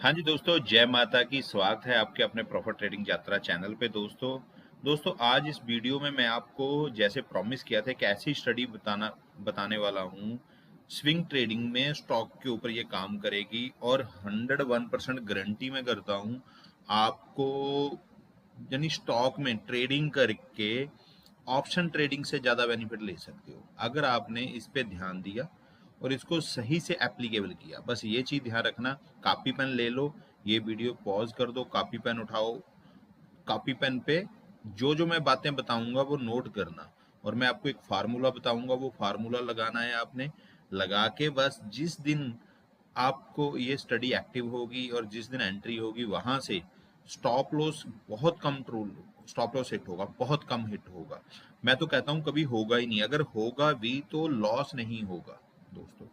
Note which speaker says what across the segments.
Speaker 1: हाँ जी दोस्तों, जय माता की। स्वागत है आपके अपने प्रॉफिट ट्रेडिंग यात्रा चैनल पे। दोस्तों आज इस वीडियो में मैं आपको जैसे प्रॉमिस किया था एक ऐसी स्टडी बताने वाला हूँ। स्विंग ट्रेडिंग में स्टॉक के ऊपर ये काम करेगी और 101% गारंटी मैं करता हूँ आपको। यानी स्टॉक में ट्रेडिंग करके ऑप्शन ट्रेडिंग से ज़्यादा बेनिफिट ले सकते हो अगर आपने इस पे ध्यान दिया और इसको सही से एप्लीकेबल किया। बस ये चीज़ ध्यान रखना। कॉपी पेन ले लो, ये वीडियो पॉज कर दो, कॉपी पेन उठाओ, कॉपी पेन पे जो जो मैं बातें बताऊंगा वो नोट करना। और मैं आपको एक फार्मूला बताऊंगा, वो फार्मूला लगाना है आपने। लगा के बस जिस दिन आपको ये स्टडी एक्टिव होगी और जिस दिन एंट्री होगी वहां से स्टॉप लॉस बहुत कम ट्रूल स्टॉप लॉस हिट होगा, बहुत कम हिट होगा। मैं तो कहता हूं कभी होगा ही नहीं। अगर होगा भी तो लॉस नहीं होगा दोस्तों,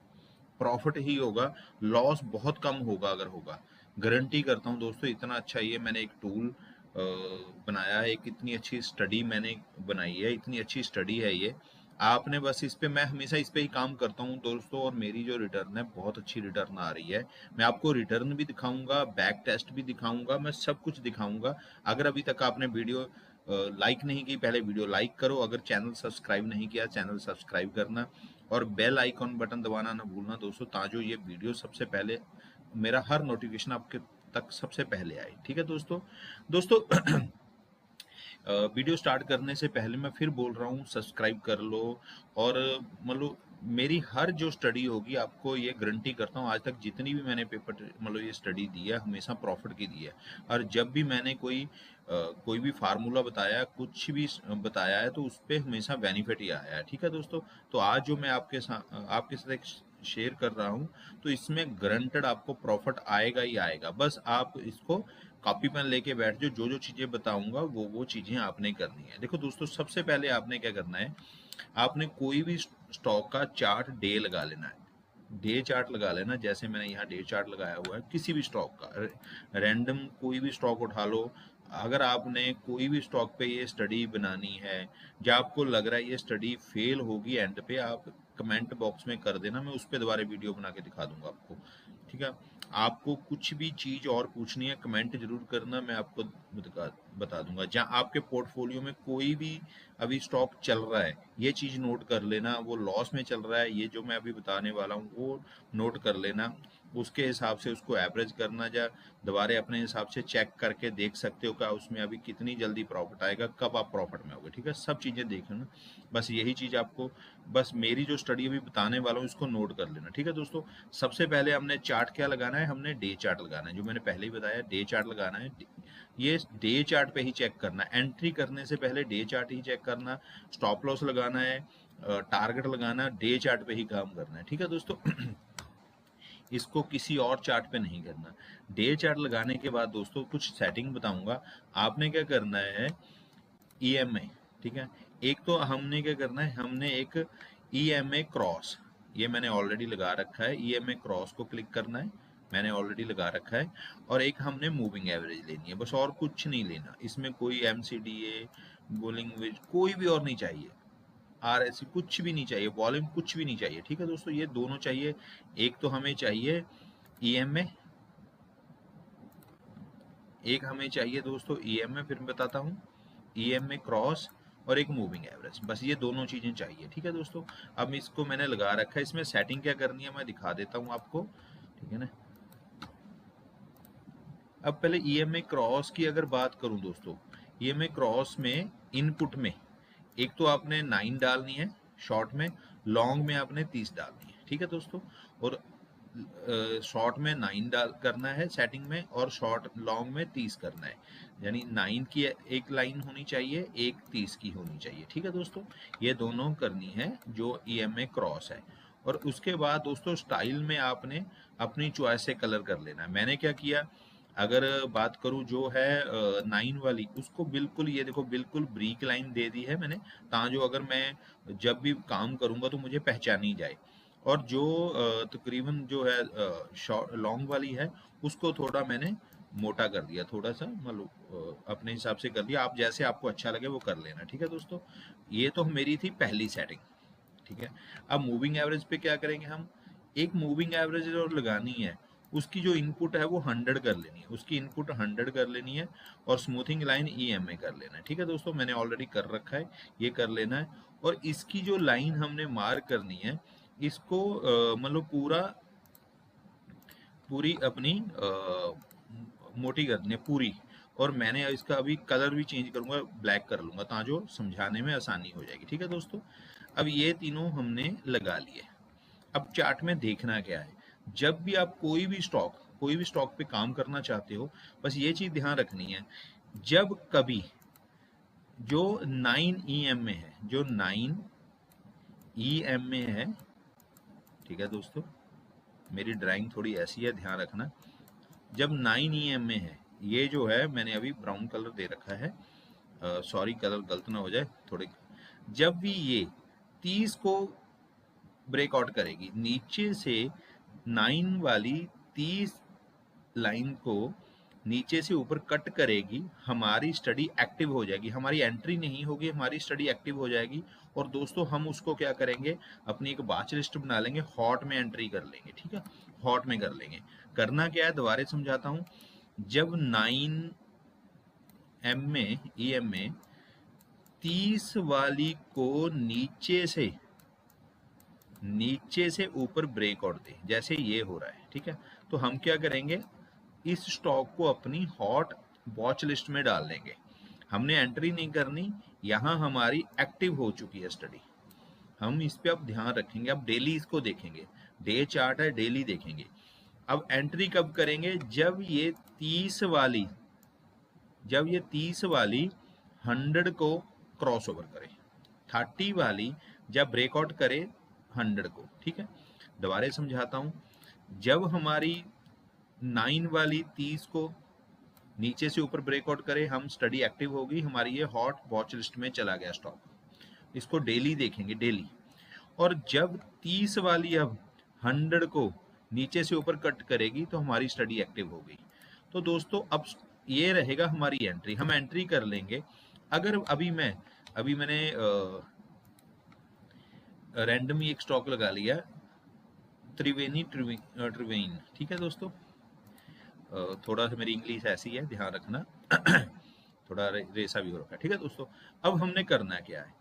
Speaker 1: प्रॉफिट ही होगा। लॉस बहुत कम होगा अगर होगा, गारंटी करता हूँ दोस्तों। इतना अच्छा ये मैंने एक टूल बनाया है, एक इतनी अच्छी स्टडी मैंने बनाई है, इतनी अच्छी स्टडी है ये। आपने बस इस पे, मैं हमेशा इस पे ही काम करता हूँ दोस्तों, और मेरी जो रिटर्न है बहुत अच्छी रिटर्न आ रही है। मैं आपको रिटर्न भी दिखाऊंगा, बैक टेस्ट भी दिखाऊंगा, मैं सब कुछ दिखाऊंगा। अगर अभी तक आपने वीडियो लाइक नहीं की, पहले वीडियो लाइक करो। अगर चैनल सब्सक्राइब नहीं किया, चैनल सब्सक्राइब करना और बेल आइकॉन बटन दबाना ना भूलना दोस्तों, ताकि ये वीडियो सबसे पहले, मेरा हर नोटिफिकेशन आपके तक सबसे पहले आए। ठीक है दोस्तों वीडियो स्टार्ट करने से पहले मैं फिर बोल रहा हूँ, सब्सक्राइब कर लो। और मतलब मेरी हर जो स्टडी होगी, आपको ये गारंटी करता हूँ, आज तक जितनी भी मैंने पेपर मतलब ये स्टडी दी है हमेशा प्रॉफिट की दी है। और जब भी मैंने कोई भी फार्मूला बताया, कुछ भी बताया है, तो उस पर हमेशा बेनिफिट ही आया है। ठीक है दोस्तों, तो आज जो मैं आपके साथ एक शेयर कर रहा हूँ, तो इसमें गारंटेड आपको प्रॉफिट आएगा ही आएगा। बस आप इसको कॉपी पेन लेके बैठ जाओ। जो जो चीजें बताऊंगा वो चीजें आपने करनी है। देखो दोस्तों, सबसे पहले आपने क्या करना है, आपने कोई भी स्टॉक का चार्ट डे लगा लेना है। डे चार्ट लगा लेना, जैसे मैंने यहाँ डे चार्ट लगाया हुआ है किसी भी स्टॉक का। रैंडम कोई भी स्टॉक उठा लो। अगर आपने कोई भी स्टॉक पे ये स्टडी बनानी है, या आपको लग रहा है ये स्टडी फेल होगी एंड पे, आप कमेंट बॉक्स में कर देना, मैं उस पर दोबारा वीडियो बना के दिखा दूंगा आपको। ठीक है, आपको कुछ भी चीज और पूछनी है कमेंट जरूर करना, मैं आपको बता दूंगा। जहां आपके पोर्टफोलियो में कोई भी अभी स्टॉक चल रहा है, ये चीज नोट कर लेना। वो लॉस में चल रहा है, ये जो मैं अभी बताने वाला हूँ वो नोट कर लेना। उसके हिसाब से उसको एवरेज करना, या दोबारा अपने हिसाब से चेक करके देख सकते हो क्या उसमें अभी कितनी जल्दी प्रॉफिट आएगा, कब आप प्रॉफिट में होगे। ठीक है, सब चीजें देखना। बस यही चीज आपको, बस मेरी जो स्टडी अभी बताने वाला हूँ इसको नोट कर लेना। ठीक है दोस्तों, सबसे पहले हमने चार्ट क्या लगाना है, हमने डे चार्ट लगाना है। जो मैंने पहले ही बताया, डे चार्ट लगाना है। ये डे चार्ट पे ही चेक करना, एंट्री करने से पहले डे चार्ट ही चेक करना। स्टॉप लॉस लगाना है, टारगेट लगाना, डे चार्ट पे ही काम करना है। ठीक है दोस्तों इसको किसी और चार्ट पे नहीं करना। डे चार्ट लगाने के बाद दोस्तों कुछ सेटिंग बताऊंगा। आपने क्या करना है, ईएमए। ठीक है, एक तो हमने क्या करना है, हमने एक ईएमए क्रॉस, ये मैंने ऑलरेडी लगा रखा है। ईएमए क्रॉस को क्लिक करना है, मैंने ऑलरेडी लगा रखा है। और एक हमने मूविंग एवरेज लेनी है, बस और कुछ नहीं लेना। इसमें कोई एमसीडीए, बोलिंग वेज कोई भी और नहीं चाहिए, आरएससी कुछ भी नहीं चाहिए, वॉल्यूम कुछ भी नहीं चाहिए। ठीक है दोस्तों, ये दोनों चाहिए। एक तो हमें चाहिए ईएमए, एक हमें चाहिए दोस्तों ईएमए, फिर मैं बताता हूँ, ईएमए क्रॉस और एक मूविंग एवरेज। बस ये दोनों चीजें चाहिए। ठीक है दोस्तों, अब इसको मैंने लगा रखा है। इसमें सेटिंग क्या करनी है मैं दिखा देता हूँ आपको। ठीक है ना, अब पहले ईएमए क्रॉस की अगर बात करूं दोस्तों, ईएमए क्रॉस में इनपुट में एक तो आपने 9 डालनी है शॉर्ट में, लॉन्ग में आपने 30 डालनी है। ठीक है दोस्तों, और शॉर्ट में 9 डाल करना है सेटिंग में, और शॉर्ट लॉन्ग में 30 करना है। यानी 9 की एक लाइन होनी चाहिए, एक 30 की होनी चाहिए। ठीक है दोस्तों, ये दोनों करनी है जो ईएमए क्रॉस है। और उसके बाद दोस्तों स्टाइल में आपने अपनी चॉइस से कलर कर लेना है। मैंने क्या किया, अगर बात करूं जो है 9 वाली, उसको बिल्कुल, ये देखो बिल्कुल ब्रीक लाइन दे दी है मैंने, जो अगर मैं जब भी काम करूंगा तो मुझे पहचान ही जाए। और जो तकरीबन जो है शॉर्ट लॉन्ग वाली है, उसको थोड़ा मैंने मोटा कर दिया, थोड़ा सा मतलब अपने हिसाब से कर दिया। आप जैसे आपको अच्छा लगे वो कर लेना। ठीक है दोस्तों, ये तो मेरी थी पहली सेटिंग। ठीक है, अब मूविंग एवरेज पे क्या करेंगे हम, एक मूविंग एवरेज और लगानी है, उसकी जो इनपुट है वो 100 कर लेनी है, उसकी इनपुट 100 कर लेनी है और स्मूथिंग लाइन EMA कर लेना है। ठीक है दोस्तों, मैंने ऑलरेडी कर रखा है, ये कर लेना है। और इसकी जो लाइन हमने मार्क करनी है, इसको मतलब पूरी अपनी मोटी करनी है पूरी। और मैंने इसका अभी कलर भी चेंज करूंगा, ब्लैक कर लूंगा ताकि समझाने में आसानी हो जाएगी। ठीक है दोस्तों, अब ये तीनों हमने लगा लिए। अब चार्ट में देखना क्या है, जब भी आप कोई भी स्टॉक पे काम करना चाहते हो, बस ये चीज ध्यान रखनी है, जब कभी जो 9 EMA है, जो 9 EMA है, ठीक है दोस्तों, मेरी ड्राइंग थोड़ी ऐसी है, ध्यान रखना। जब 9 EMA है, ये जो है मैंने अभी ब्राउन कलर दे रखा है, सॉरी कलर गलत ना हो जाए थोड़े। जब भी ये 30 को ब्रेकआउट करेगी, नीचे से 9 वाली 30 लाइन को नीचे से ऊपर कट करेगी, हमारी स्टडी एक्टिव हो जाएगी, हमारी एंट्री नहीं होगी, हमारी स्टडी एक्टिव हो जाएगी। और दोस्तों हम उसको क्या करेंगे, अपनी एक बाच लिस्ट बना लेंगे, हॉट में एंट्री कर लेंगे। ठीक है, हॉट में कर लेंगे। करना क्या है, दोबारा समझाता हूँ। जब 9 EMA 30 वाली को नीचे से ऊपर ब्रेकआउट दे, जैसे ये हो रहा है, ठीक है, तो हम क्या करेंगे, इस स्टॉक को अपनी हॉट वॉच लिस्ट में डाल देंगे। हमने एंट्री नहीं करनी, यहाँ हमारी एक्टिव हो चुकी है स्टडी, हम इस पे अब ध्यान रखेंगे। अब डेली इसको देखेंगे, डे चार्ट है, डेली देखेंगे। अब एंट्री कब करेंगे, जब ये 30 वाली 100 को क्रॉस ओवर करे, 30 वाली जब ब्रेकआउट करे 100 को। ठीक है, दोबारा समझाता हूं। जब हमारी 9 वाली 30 को नीचे से ऊपर ब्रेकआउट करे, हम स्टडी एक्टिव होगी, हमारी ये हॉट वॉच लिस्ट में चला गया स्टॉक। इसको डेली देखेंगे, डेली। और जब 30 वाली अब 100 को नीचे से ऊपर कट करेगी तो हमारी स्टडी एक्टिव हो गई। तो दोस्तों अब ये रहेगा हमारी एंट्री, हम एंट्री कर लेंगे। अगर अभी मैंने रैंडमली एक स्टॉक लगा लिया, ट्रिवेन। ठीक है दोस्तों, थोड़ा सा मेरी इंग्लिश ऐसी है, ध्यान रखना। थोड़ा रेसा भी हो रखा है। ठीक है दोस्तों, अब हमने करना क्या है,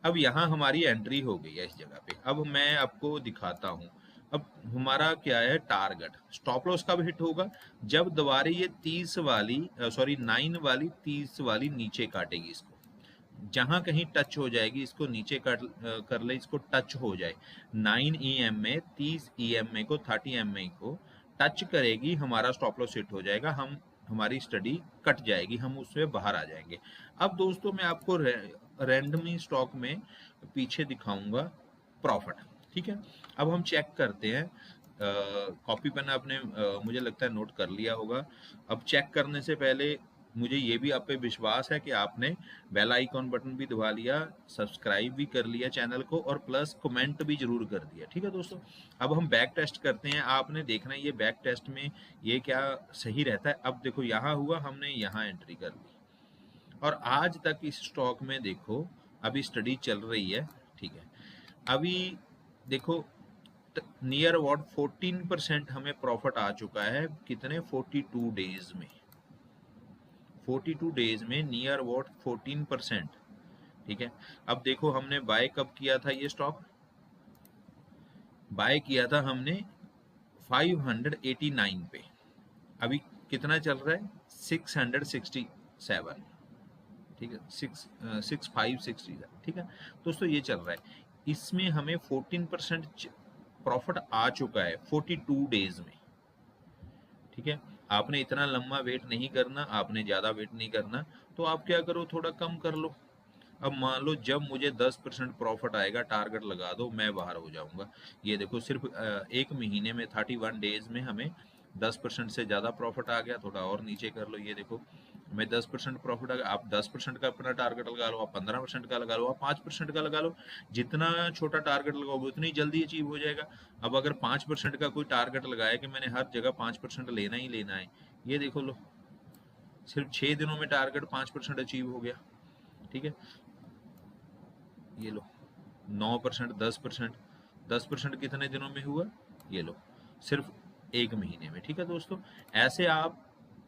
Speaker 1: अब यहाँ हमारी एंट्री हो गई है इस जगह पे। अब मैं आपको दिखाता हूँ, अब हमारा क्या है टारगेट। स्टॉप लॉस कब हिट होगा, जब दोबारा ये 9 वाली 30 वाली नीचे काटेगी, इसको जहां कहीं टच हो जाएगी, इसको नीचे कर ले, इसको टच हो जाए 9 EMA 30 EMA को 30 EMA को टच करेगी, हमारा स्टॉप लॉस हिट हो जाएगा, हमारी स्टडी कट जाएगी, हम उससे बाहर आ जाएंगे। अब दोस्तों मैं आपको रैंडमली स्टॉक में पीछे दिखाऊंगा प्रॉफिट। ठीक है, अब हम चेक करते हैं। कॉपी पेन आपने मुझे लगता है नोट कर लिया होगा। अब चेक करने से पहले मुझे ये भी आप पे विश्वास है कि आपने बेल आइकॉन बटन भी दबा लिया, सब्सक्राइब भी कर लिया चैनल को, और प्लस कमेंट भी जरूर कर दिया। ठीक है दोस्तों, अब हम बैक टेस्ट करते हैं। आपने देखना है ये बैक टेस्ट में ये क्या सही रहता है। अब देखो यहाँ हुआ, हमने यहाँ एंट्री कर ली, और आज तक इस स्टॉक में देखो अभी स्टडी चल रही है। ठीक है, अभी देखो नियर अबाउट 14% हमें प्रॉफिट आ चुका है, कितने 42 डेज में, 42 डेज में नियर अबाउट 14%। ठीक है, अब देखो हमने बाय कब किया था, ये स्टॉक बाय किया था हमने 589 पे, अभी कितना चल रहा है 667। ठीक है, 6567। ठीक है दोस्तों, ये चल रहा है, इसमें हमें 14% प्रॉफिट आ चुका है 42 डेज में। ठीक है, आपने इतना लंबा वेट नहीं करना, आपने ज़्यादा वेट नहीं करना, तो आप क्या करो, थोड़ा कम कर लो। अब मान लो जब मुझे 10% प्रॉफिट आएगा, टारगेट लगा दो, मैं बाहर हो जाऊंगा। ये देखो सिर्फ एक महीने में 31 डेज में हमें 10% से ज़्यादा प्रॉफिट आ गया। थोड़ा और नीचे कर लो, ये देखो मैं 10% प्रॉफिट आ गया। आप 10% का अपना टारगेट लगा लो, आप 15% का लगा लो, आप 5% का लगा लो, जितना छोटा टारगेट लगाओगे उतनी जल्दी अचीव हो जाएगा। अब अगर 5% का कोई टारगेट लगाया कि मैंने हर जगह 5% लेना ही लेना है, ये देखो लो सिर्फ 6 दिनों में टारगेट 5% अचीव हो गया। ठीक है, ये लो 9%, 10%, 10% कितने दिनों में हुआ, ये लो सिर्फ 1 महीने में। ठीक है दोस्तों, ऐसे आप,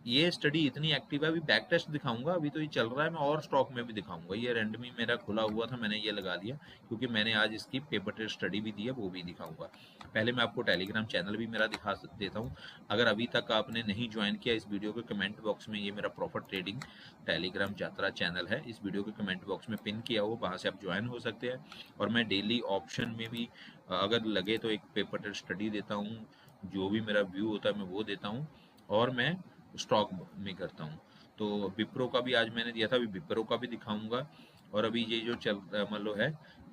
Speaker 1: ये स्टडी इतनी एक्टिव है, अभी बैक टेस्ट दिखाऊंगा, अभी तो ये चल रहा है, मैं और स्टॉक में भी दिखाऊंगा। ये रैंडमी मेरा खुला हुआ था, मैंने ये लगा दिया क्योंकि मैंने आज इसकी पेपर टेस्ट स्टडी भी दी है, वो भी दिखाऊंगा। पहले मैं आपको टेलीग्राम चैनल भी मेरा दिखा देता हूँ। अगर अभी तक आपने नहीं ज्वाइन किया, इस वीडियो के कमेंट बॉक्स में ये मेरा प्रॉफिट ट्रेडिंग टेलीग्राम यात्रा चैनल है, इस वीडियो के कमेंट बॉक्स में पिन किया हो, वहाँ से आप ज्वाइन हो सकते हैं। और मैं डेली ऑप्शन में भी अगर लगे तो एक पेपर टेस्ट स्टडी देता हूँ, जो भी मेरा व्यू होता है मैं वो देता हूँ, और मैं स्टॉक में करता हूँ। तो विप्रो का भी आज मैंने दिया था, अभी विप्रो का भी दिखाऊंगा। और अभी ये जो चल मतलब है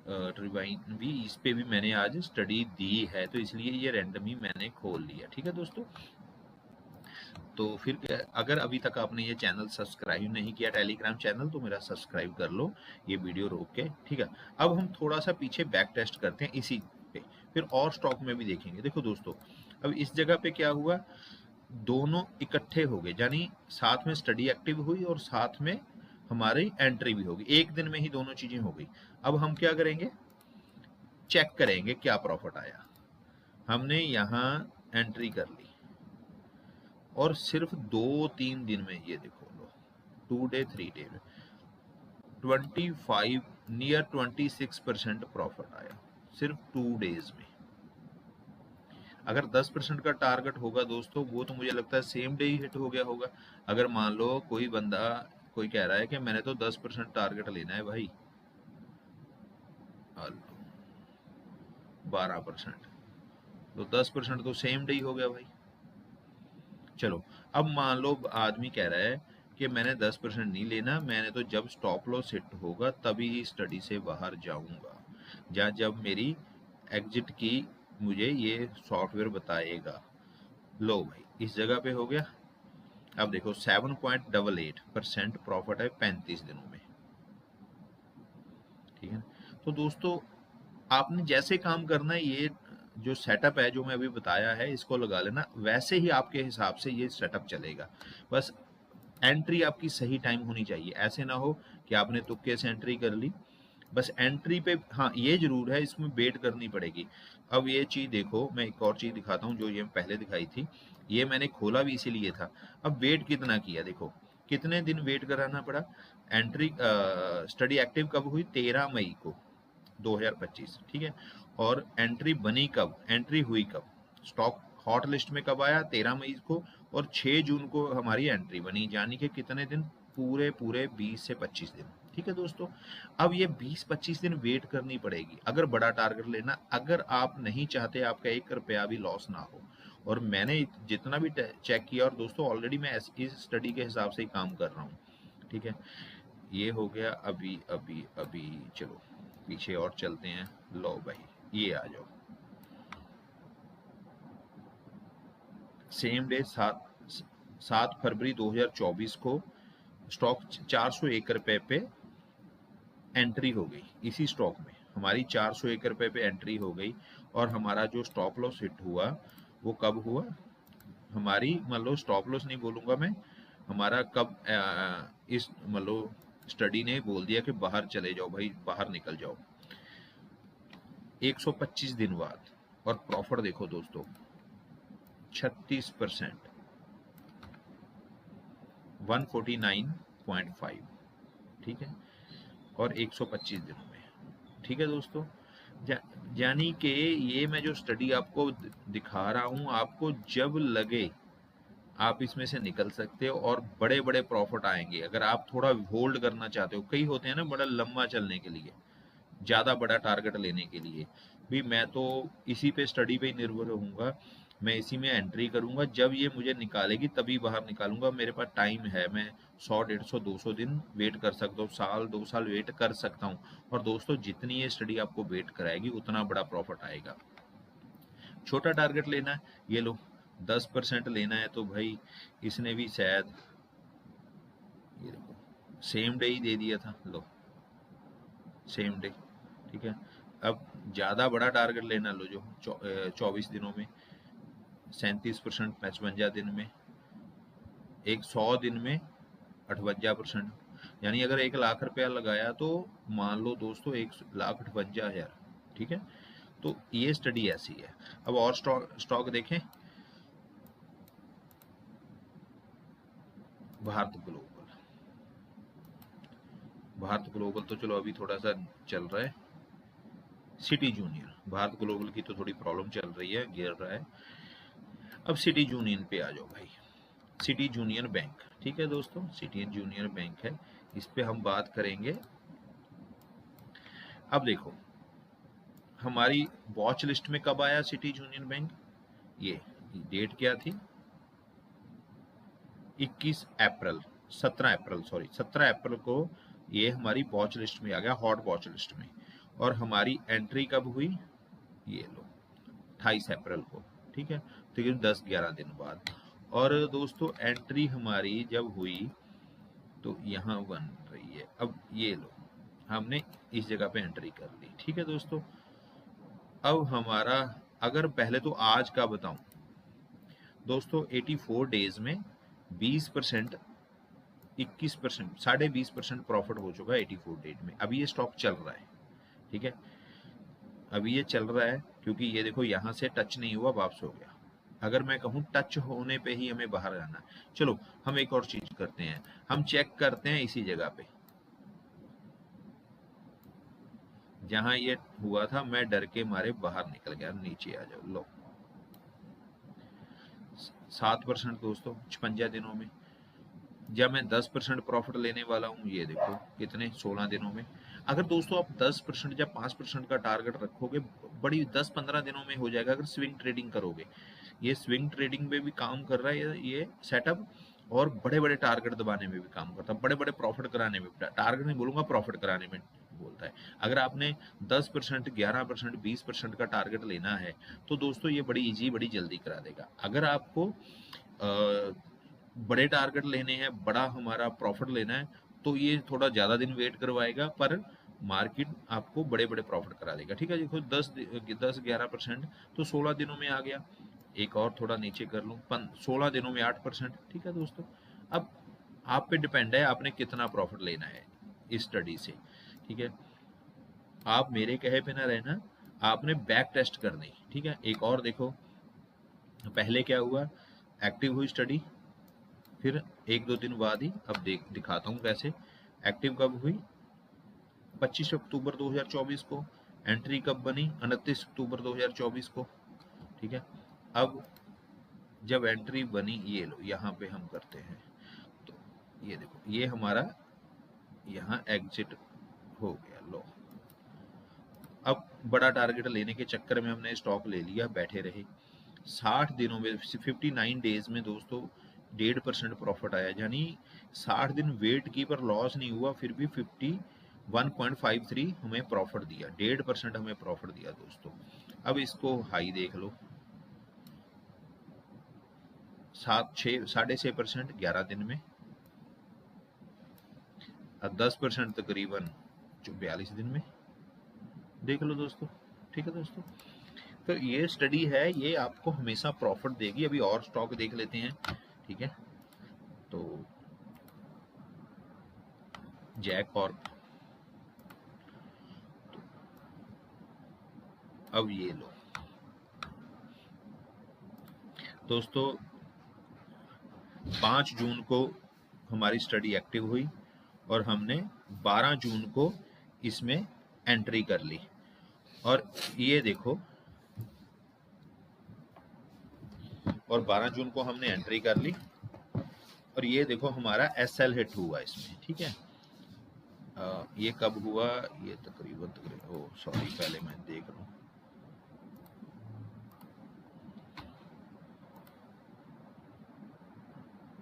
Speaker 1: ट्रिवाइन भी, इस पे भी मैंने आज स्टडी दी है, तो इसलिए ये रैंडम ही मैंने खोल लिया। ठीक है दोस्तों, तो फिर अगर अभी तक आपने ये चैनल सब्सक्राइब नहीं किया, टेलीग्राम चैनल, तो मेरा सब्सक्राइब कर लो, ये वीडियो रोक के। ठीक है, अब हम थोड़ा सा पीछे बैक टेस्ट करते हैं इसी पे, फिर और स्टॉक में भी देखेंगे। देखो दोस्तों, अब इस जगह पे क्या हुआ, दोनों इकट्ठे हो गए, यानी साथ में स्टडी एक्टिव हुई और साथ में हमारी एंट्री भी होगी, एक दिन में ही दोनों चीजें हो गई। अब हम क्या करेंगे, चेक करेंगे क्या प्रॉफिट आया। हमने यहाँ एंट्री कर ली और सिर्फ 2-3 दिन में ये देखो लो, 2 डे 3 डे में 25 नियर 26% प्रॉफिट आया सिर्फ 2 डेज में। अगर 10% का टारगेट होगा दोस्तों, वो तो मुझे लगता है सेम डे ही हिट हो गया होगा। अगर मान लो कोई बंदा, कोई कह रहा है कि मैंने तो 10% टारगेट लेना है भाई, 12%, तो 10% तो सेम डे ही हो गया भाई। चलो, अब मान लो आदमी कह रहा है कि मैंने 10% नहीं लेना, मैंने तो जब स्टॉप लॉस हिट होगा तभी ही स्टडी से बाहर जाऊंगा, या जब मेरी एग्जिट की मुझे ये सॉफ्टवेयर बताएगा। लो भाई, इस जगह पे हो गया। अब देखो 7.88% प्रॉफिट है 35 दिनों में। ठीक है, तो दोस्तों आपने जैसे काम करना है, ये जो सेटअप है जो मैं अभी बताया है, इसको लगा लेना, वैसे ही आपके हिसाब से ये सेटअप चलेगा। बस एंट्री आपकी सही टाइम होनी चाहिए, ऐसे ना हो कि आपने तुक्के से एंट्री कर ली। बस एंट्री पे, हाँ ये जरूर है, इसमें वेट करनी पड़ेगी। अब ये चीज देखो, मैं एक और चीज दिखाता हूँ जो ये पहले दिखाई थी, ये मैंने खोला भी इसीलिए था। अब वेट कितना किया, देखो कितने दिन वेट कराना पड़ा। एंट्री स्टडी एक्टिव कब हुई, 13 मई को 2025। ठीक है, और एंट्री बनी कब, एंट्री हुई कब, स्टॉक हॉट लिस्ट में कब आया, 13 मई को, और 6 जून को हमारी एंट्री बनी, यानी कि कितने दिन, पूरे पूरे 20 से 25 दिन। ठीक है दोस्तों, अब ये 20-25 दिन वेट करनी पड़ेगी अगर बड़ा टारगेट लेना, अगर आप नहीं चाहते आपका 1 रुपया भी लॉस ना हो। और मैंने जितना भी चेक किया, और दोस्तों ऑलरेडी मैं इस स्टडी के हिसाब से ही काम कर रहा हूँ। ठीक है, ये हो गया। अभी अभी अभी चलो पीछे और चलते हैं। लो भाई, ये आ जाओ, सेम डे 7 फरवरी 2024 को स्टॉक 401 रुपए पे एंट्री हो गई। इसी स्टॉक में हमारी 401 रुपए पे एंट्री हो गई, और हमारा जो स्टॉप लॉस हिट हुआ वो कब हुआ, हमारी मान लो स्टॉप लॉस नहीं बोलूंगा मैं, हमारा कब इस मान लो स्टडी ने बोल दिया कि बाहर चले जाओ भाई, बाहर निकल जाओ, 125 दिन बाद। और प्रॉफिट देखो दोस्तों, 36%, 149.5। ठीक है, और 125 दिनों में। ठीक है दोस्तों, यानी कि ये मैं जो स्टडी आपको दिखा रहा हूं, आपको जब लगे आप इसमें से निकल सकते हो और बड़े बड़े प्रॉफिट आएंगे। अगर आप थोड़ा होल्ड करना चाहते हो, कई होते हैं ना बड़ा लंबा चलने के लिए, ज़्यादा बड़ा टारगेट लेने के लिए, भी मैं तो इसी पे स्टडी पे ही निर्भर रहूँगा, मैं इसी में एंट्री करूँगा, जब ये मुझे निकालेगी तभी बाहर निकालूंगा, मेरे पास टाइम है, मैं 100, 150, 200 दिन वेट कर सकता हूँ, साल 2 साल वेट कर सकता हूँ। और दोस्तों जितनी ये स्टडी आपको वेट कराएगी उतना बड़ा प्रॉफिट आएगा। छोटा टारगेट लेना है, ये लो 10% लेना है, तो भाई इसने भी शायद ये देखो सेम डे ही दे दिया था, लो सेम डे। ठीक है, अब ज़्यादा बड़ा टारगेट लेना, लो जो 24 दिनों में 37%, 55 दिन में, 100 दिन में 58%, यानी अगर 1 लाख रुपया लगाया तो मान लो दोस्तों 1,58,000। ठीक है, तो ये स्टडी ऐसी है। अब और स्टॉक देखें, भारत ग्लोबल, भारत ग्लोबल तो चलो अभी थोड़ा सा चल रहा है। सिटी जूनियर, भारत ग्लोबल की तो थोड़ी प्रॉब्लम चल रही है, गिर रहा है। अब सिटी यूनियन पे आ जाओ भाई, सिटी जूनियर बैंक, ठीक है दोस्तों, सिटी जूनियर बैंक है, इस पे हम बात करेंगे। अब देखो हमारी वॉच लिस्ट में कब आया सिटी जूनियर बैंक, ये डेट क्या थी, 21 अप्रैल, 17 अप्रैल, सॉरी 17 अप्रैल को ये हमारी वॉच लिस्ट में आ गया, हॉट वॉच लिस्ट में। और हमारी एंट्री कब हुई, ये लो 28 अप्रैल को, ठीक है, तकरीबन 10-11 दिन बाद। और दोस्तों एंट्री हमारी जब हुई तो यहाँ बन रही है, अब ये लो हमने इस जगह पे एंट्री कर ली, ठीक है दोस्तों। अब हमारा, अगर पहले तो आज का बताऊं दोस्तों, 84 डेज में 20%, 21%, 20.5% प्रॉफिट हो चुका है 84 डेज में। अभी ये स्टॉक चल रहा है, ठीक है, अभी ये चल रहा है, क्योंकि ये देखो यहाँ से टच नहीं हुआ, वापस हो गया। अगर मैं कहूँ टच होने पे ही हमें बाहर आना है। चलो हम एक और चीज करते हैं, हम चेक करते हैं इसी जगह पे जहां ये हुआ था, मैं डर के मारे बाहर निकल गया, नीचे आ जाओ, लो 7% दोस्तों 56 दिनों में। जब मैं 10% प्रॉफिट लेने वाला हूँ, ये देखो कितने 16 दिनों में। अगर दोस्तों आप 10% या 5% का टारगेट रखोगे, बड़ी 10-15 दिनों में हो जाएगा अगर स्विंग ट्रेडिंग करोगे। ये स्विंग ट्रेडिंग में भी काम कर रहा है ये सेटअप, और बड़े बड़े टारगेट दबाने में भी काम करता है, बड़े बड़े प्रॉफिट कराने में, टारगेट नहीं बोलूंगा, प्रॉफिट कराने में बोलता है। अगर आपने 10%, 11%, 20% का टारगेट लेना है तो दोस्तों ये बड़ी इजी, बड़ी जल्दी करा देगा। अगर आपको बड़े टारगेट लेने हैं, बड़ा हमारा प्रॉफिट लेना है, तो ये थोड़ा ज़्यादा दिन वेट करवाएगा, पर मार्केट आपको बड़े बड़े प्रॉफिट करा देगा, ठीक है। देखो 10-11%, तो 16 दिनों में आ गया। एक और थोड़ा नीचे कर लूँ, 16 दिनों में 8%, ठीक है दोस्तों। अब आप पे डिपेंड है आपने कितना प्रॉफिट लेना है इस स्टडी से, ठीक है। आप मेरे कहे पे ना रहना, आपने बैक टेस्ट करनी, ठीक है। एक और देखो पहले क्या हुआ, एक्टिव हुई स्टडी, फिर 1-2 दिन बाद ही, अब दिखाता हूँ कैसे एक्टिव कब हुई, 25 अक्टूबर 2024 को। एंट्री कब बनी, 29 अक्टूबर 2024 को, ठीक है। अब जब एंट्री बनी, ये लो यहाँ पे हम करते हैं, तो ये देखो ये हमारा यहाँ एग्जिट हो गया, लो। अब बड़ा टारगेट लेने के चक्कर में हमने स्टॉक ले लिया, बैठे रहे। 60 दिनों में, 59 डेज में दोस्तों 1.5% प्रॉफिट आया, यानी 60 दिन वेट की पर लॉस नहीं हुआ, फिर भी 51.53 हमें प्रॉफिट दिया, 1.5% हमें प्रॉफिट दिया दोस्तों। अब इसको हाई देख लो, 6.5% 11 दिन में, अब 10% तकरीबन 42 दिन में, देख लो दोस्तों, ठीक है दोस्तों। तो ये स्टडी है, ये आपको हमेशा प्रॉफिट देगी। अभी और स्टॉक देख लेते हैं, ठीक है। तो जैक कॉर्प, अब ये लो दोस्तों, 5 जून को हमारी स्टडी एक्टिव हुई और हमने 12 जून को इसमें एंट्री कर ली। और ये देखो, और 12 जून को हमने एंट्री कर ली, और ये देखो हमारा एसएल हिट हुआ इसमें, ठीक है। ये कब हुआ, ये तकरीबन ओ सॉरी, पहले मैं देख रहा हूँ,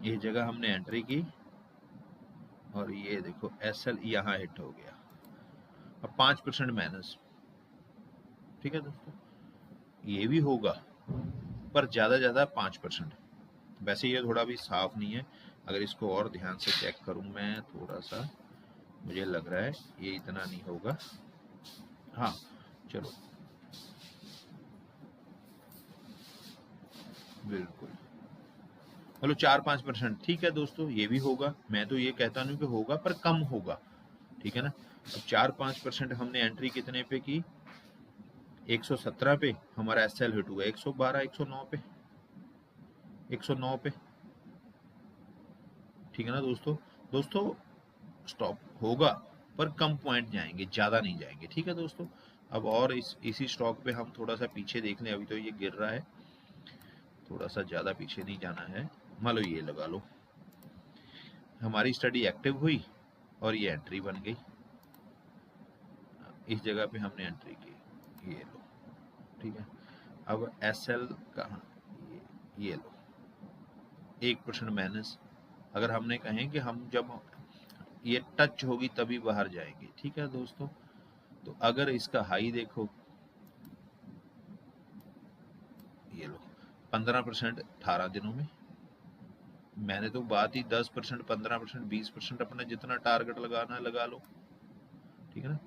Speaker 1: ये जगह हमने एंट्री की और ये देखो एसएल यहाँ हिट हो गया। अब 5% माइनस, ठीक है दोस्तों, ये भी होगा पर ज्यादा 5%। वैसे ये थोड़ा भी साफ नहीं है, अगर इसको और ध्यान से चेक करूं मैं थोड़ा सा, मुझे लग रहा है ये इतना नहीं होगा। हाँ चलो, बिल्कुल, चलो 4-5%, ठीक है दोस्तों, ये भी होगा। मैं तो ये कहता नहीं कि होगा, पर कम होगा, ठीक है ना। अब 4-5% हमने एंट्री कितने पे की, 117 पे, हमारा एसएल हिट हुआ 112, 109 पे, 109 पे, ठीक है ना दोस्तों। दोस्तों स्टॉप होगा पर कम पॉइंट जाएंगे, ज़्यादा नहीं जाएंगे, ठीक है दोस्तों। अब और इसी स्टॉक पे हम थोड़ा सा पीछे देख लें, अभी तो ये गिर रहा है, थोड़ा सा ज़्यादा पीछे नहीं जाना है। मान लो ये लगा लो, हमारी स्टडी एक्टिव हुई और ये एंट्री बन गई, इस जगह पे हमने एंट्री की, ये लो, ठीक है। अब एस एल कहाँ, ये लो 1% माइनस। अगर हमने कहें कि हम जब ये टच होगी तभी बाहर जाएंगे, ठीक है दोस्तों। तो अगर इसका हाई देखो, ये लो 15% 18 दिनों में। मैंने तो बात ही 10%, 15%, 20% अपना जितना टारगेट लगाना है लगा लो, ठीक है ना।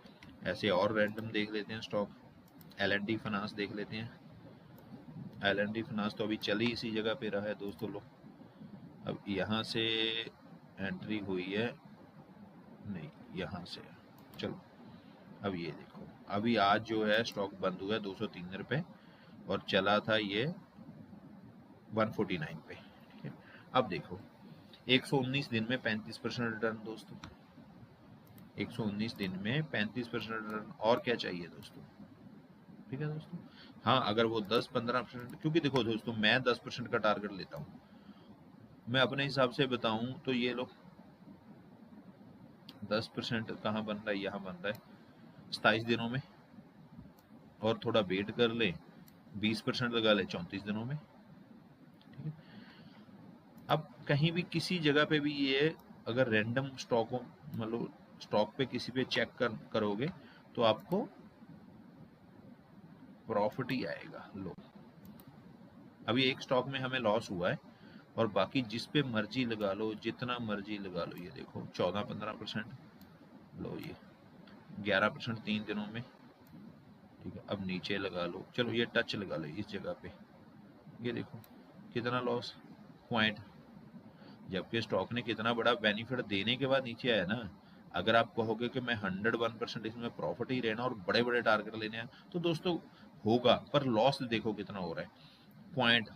Speaker 1: ऐसे और रैंडम देख लेते हैं stock, L and D finance देख लेते हैं। एल एंड डी फाइनेंस तो अभी चली इसी जगह पे रहा है दोस्तों। लो अब यहाँ से एंट्री हुई है, नहीं यहाँ से, चलो अब ये देखो, अभी आज जो है स्टॉक बंद हुआ है 203 रुपये और चला था ये 149 पे, ठीक है। अब देखो 119 दिन में 35% रिटर्न दोस्तों, 119 दिन में 35% रिटर्न, और क्या चाहिए दोस्तों, ठीक है दोस्तों। हाँ अगर वो 10-15%, क्योंकि देखो दोस्तों मैं 10% का टारगेट लेता हूँ, मैं अपने हिसाब से बताऊं तो ये लो 10% कहाँ बन रहा है, यहाँ बन रहा है 27 दिनों में, और थोड़ा वेट कर ले 20% लगा ले 34 दिनों में, ठीक है। अब कहीं भी किसी जगह पे भी ये अगर रैंडम स्टॉकों मतलब स्टॉक पे किसी पे चेक करोगे तो आपको प्रॉफिट ही आएगा। लो अभी एक स्टॉक में हमें लॉस हुआ है और बाकी जिस पे मर्जी लगा लो, जितना मर्जी लगा लो, ये देखो 14-15%, लो ये 11% 3 दिनों में, ठीक है। अब नीचे लगा लो, चलो ये टच लगा लो इस जगह पे, ये देखो कितना लॉस, पॉइंट, जबकि स्टॉक ने कितना बड़ा बेनिफिट देने के बाद नीचे आया ना। अगर आप कहोगे कि मैं 101% इसमें प्रॉफिट ही रहना और बड़े बड़े टारगेट लेने हैं तो दोस्तों होगा, पर लॉस देखो कितना हो रहा है, पॉइंट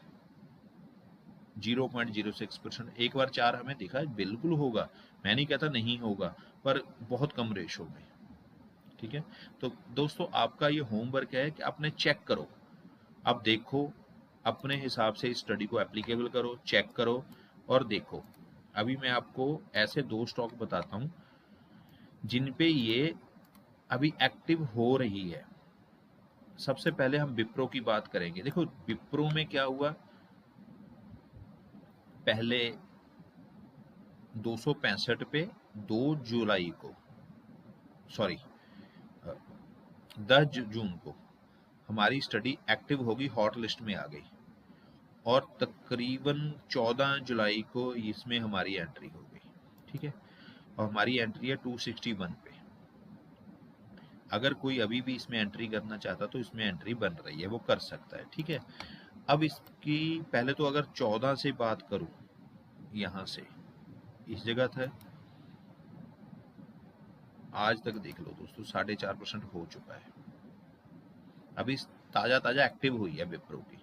Speaker 1: 0.06%। एक बार 4 हमें दिखा है, बिल्कुल होगा, मैं नहीं कहता नहीं होगा, पर बहुत कम रेशो में, ठीक है। तो दोस्तों आपका ये होमवर्क है कि आपने चेक करो, अब देखो अपने हिसाब से इस स्टडी को एप्लीकेबल करो, चेक करो और देखो। अभी मैं आपको ऐसे 2 स्टॉक बताता हूं जिन पे ये अभी एक्टिव हो रही है। सबसे पहले हम विप्रो की बात करेंगे। देखो विप्रो में क्या हुआ, पहले 265 पे 2 जुलाई को, सॉरी 10 जून को हमारी स्टडी एक्टिव होगी, हॉट लिस्ट में आ गई, और तकरीबन 14 जुलाई को इसमें हमारी एंट्री हो गई, ठीक है। और हमारी एंट्री है 261 पे। अगर कोई अभी भी इसमें एंट्री करना चाहता तो इसमें एंट्री बन रही है, वो कर सकता है, ठीक है। अब इसकी पहले तो अगर 14 से बात करूं, यहां से इस जगह था, आज तक देख लो दोस्तों 4.5% हो चुका है। अभी ताजा ताजा एक्टिव हुई है विप्रो की,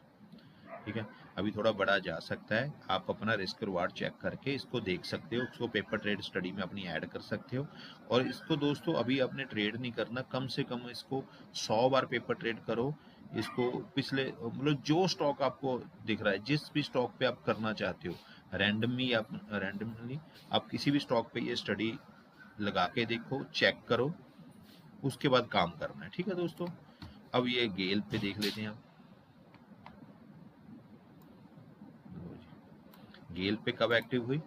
Speaker 1: ठीक है। अभी थोड़ा बड़ा जा सकता है, आप अपना रिस्क रिवार्ड चेक करके इसको देख सकते हो, उसको पेपर ट्रेड स्टडी में अपनी ऐड कर सकते हो। और इसको दोस्तों अभी आपने ट्रेड नहीं करना, कम से कम इसको 100 बार पेपर ट्रेड करो इसको। पिछले मतलब जो स्टॉक आपको दिख रहा है, जिस भी स्टॉक पे आप करना चाहते हो, रैंडमली आप किसी भी स्टॉक पे ये स्टडी लगा के देखो, चेक करो, उसके बाद काम करना है, ठीक है दोस्तों। अब ये गेल पे देख लेते हैं हम, गेल पे कब एक्टिव हुई,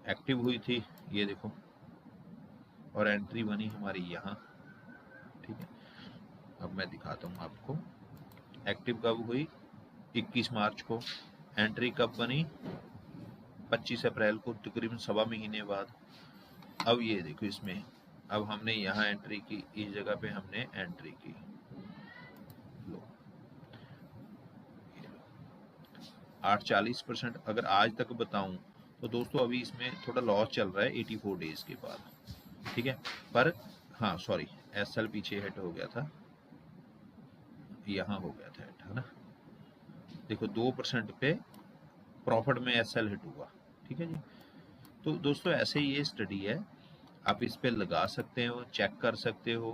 Speaker 1: एक्टिव हुई थी ये देखो, और एंट्री बनी हमारी यहाँ, ठीक है। अब मैं दिखाता हूँ आपको एक्टिव कब हुई, 21 मार्च को, एंट्री कब बनी 25 अप्रैल को, तकरीबन 1.25 महीने बाद। अब ये देखो इसमें, अब हमने यहाँ एंट्री की, इस जगह पे हमने एंट्री की, लो 8.40%। अगर आज तक बताऊं तो दोस्तों अभी इसमें थोड़ा लॉस चल रहा है 84 डेज के बाद, ठीक है। पर हाँ सॉरी, एसएल पीछे हिट हो गया था, यहाँ हो गया था हिट, है ना। देखो 2% पे प्रॉफिट में एसएल हिट हुआ, ठीक है जी। तो दोस्तों ऐसे ही ये स्टडी है, आप इस पे लगा सकते हो, चेक कर सकते हो।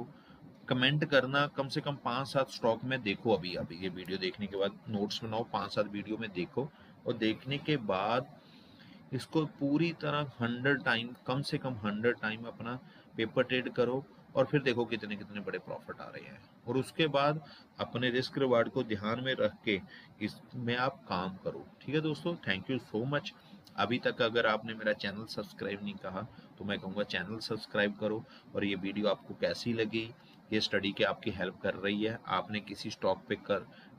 Speaker 1: कमेंट करना, कम से कम 5-7 स्टॉक में देखो, अभी अभी ये वीडियो देखने के बाद नोट्स बनाओ, 5-7 वीडियो में देखो, और देखने के बाद इसको पूरी तरह 100 टाइम, कम से कम 100 टाइम अपना पेपर ट्रेड करो, और फिर देखो कितने कितने बड़े प्रॉफिट आ रहे हैं। और उसके बाद अपने रिस्क रिवार्ड को ध्यान में रख के इसमें आप काम करो। ठीक है दोस्तों, थैंक यू सो मच। अभी तक अगर आपने मेरा चैनल सब्सक्राइब नहीं कहा तो मैं कहूँगा चैनल सब्सक्राइब करो। और ये वीडियो आपको कैसी लगी, ये स्टडी के आपकी हेल्प कर रही है, आपने किसी स्टॉक पे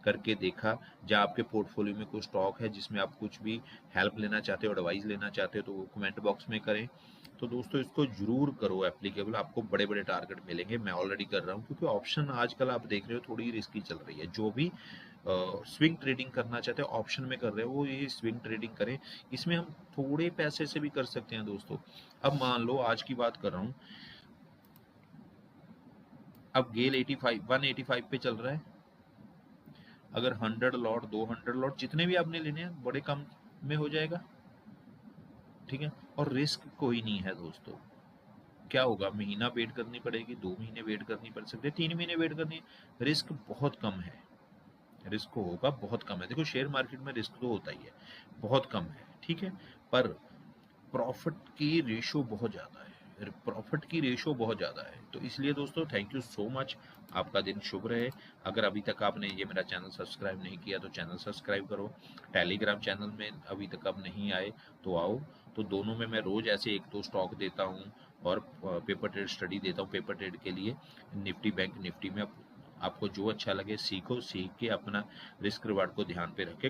Speaker 1: करके देखा, जहाँ आपके पोर्टफोलियो में कोई स्टॉक है जिसमें आप कुछ भी हेल्प लेना चाहते हो, एडवाइस लेना चाहते हो, तो वो कमेंट बॉक्स में करें। तो दोस्तों इसको जरूर करो एप्लीकेबल, आपको बड़े बड़े टारगेट मिलेंगे। मैं ऑलरेडी कर रहा हूँ, क्योंकि ऑप्शन आजकल आप देख रहे हो थोड़ी रिस्की चल रही है। जो भी स्विंग ट्रेडिंग करना चाहते हैं ऑप्शन में कर रहे हो, वो ये स्विंग ट्रेडिंग करें। इसमें हम थोड़े पैसे से भी कर सकते हैं दोस्तों। अब मान लो आज की बात कर रहा हूँ, अब गेल 185 पे चल रहा है। अगर 100 लॉट, 200 लॉट, जितने भी आपने लेने हैं बड़े कम में हो जाएगा। ठीक है, और रिस्क कोई नहीं है दोस्तों। क्या होगा, महीना वेट करनी पड़ेगी, 2 महीने वेट करनी पड़ सकती है, 3 महीने वेट करनी है। रिस्क बहुत कम है, रिस्क होगा बहुत कम है। देखो शेयर मार्केट में रिस्क तो होता ही है, बहुत कम है, ठीक है, पर प्रॉफिट की रेशो बहुत ज़्यादा है, प्रॉफिट की रेशो बहुत ज़्यादा है। तो इसलिए दोस्तों थैंक यू सो मच, आपका दिन शुभ रहे। अगर अभी तक आपने ये मेरा चैनल सब्सक्राइब नहीं किया तो चैनल सब्सक्राइब करो। टेलीग्राम चैनल में अभी तक आप नहीं आए तो आओ, तो दोनों में मैं रोज़ ऐसे 1-2 स्टॉक देता हूँ, और पेपर ट्रेड स्टडी देता हूँ। पेपर ट्रेड के लिए निफ्टी, बैंक निफ्टी में आपको जो अच्छा लगे सीखो, सीख के अपना रिस्क रिवार्ड को ध्यान पे रख के